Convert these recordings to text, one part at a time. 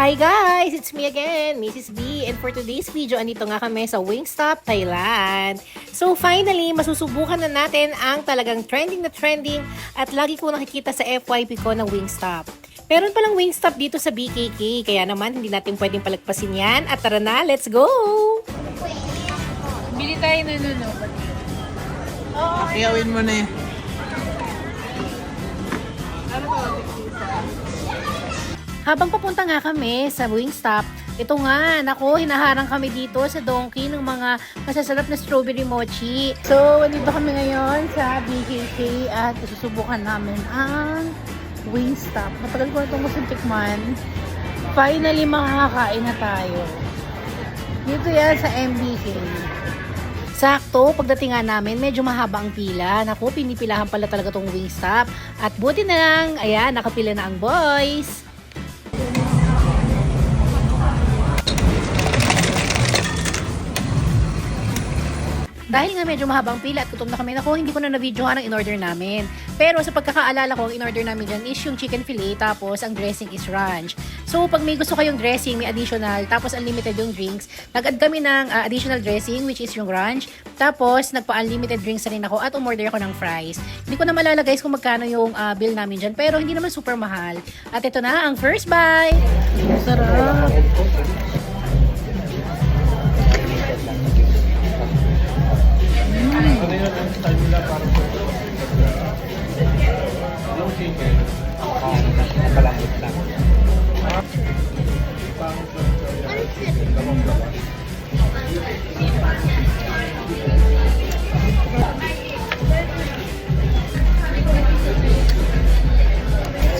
Hi guys! It's me again, Mrs. B. And for today's video, andito nga kami sa Wingstop, Thailand. So finally, masusubukan na natin ang talagang trending na trending at lagi ko nakikita sa FYP ko na Wingstop. Meron palang Wingstop dito sa BKK, kaya naman hindi natin pwedeng palagpasin yan. At tara na, let's go! Bili tayo na nuno. Kiyawin mo na eh. Habang papunta nga kami sa Wingstop, ito nga, nako, hinaharang kami dito sa Donkey ng mga masasarap na strawberry mochi. So, nandito kami ngayon sa BKK at susubukan namin ang Wingstop. Matagal ko na itong gustong tikman. Finally, makakakain na tayo. Dito yan sa MBK. Sakto, pagdating nga namin, medyo mahaba ang pila. Naku, pinipilahan pala talaga tong Wingstop. At buti na lang, ayan, nakapila na ang boys. Dahil nga medyo mahabang pila at gutom na kami, naku, hindi ko na na-videohan ang in-order namin. Pero sa pagkakaalala ko, ang in-order namin dyan is yung chicken fillet, tapos ang dressing is ranch. So, pag may gusto kayong dressing, may additional, tapos unlimited yung drinks, nag-add kami ng additional dressing, which is yung ranch. Tapos, nagpa-unlimited drinks rin ako at umorder ako ng fries. Hindi ko na malala guys kung magkano yung bill namin dyan, pero hindi naman super mahal. At ito na, ang first bite! Sarap!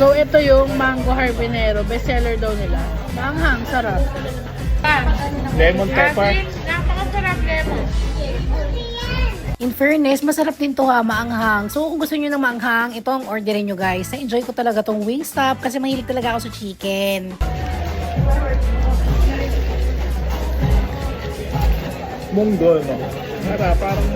So, ito yung mango habanero. Bestseller daw nila. Maanghang, sarap. Lemon pepper. Napakasarap lemon. In fairness, masarap din to ha, maanghang. So kung gusto niyo ng maanghang, ito ang orderin nyo guys. Na-enjoy ko talaga tong Wingstop kasi mahilig talaga ako sa chicken. Munggo, no? Para, parang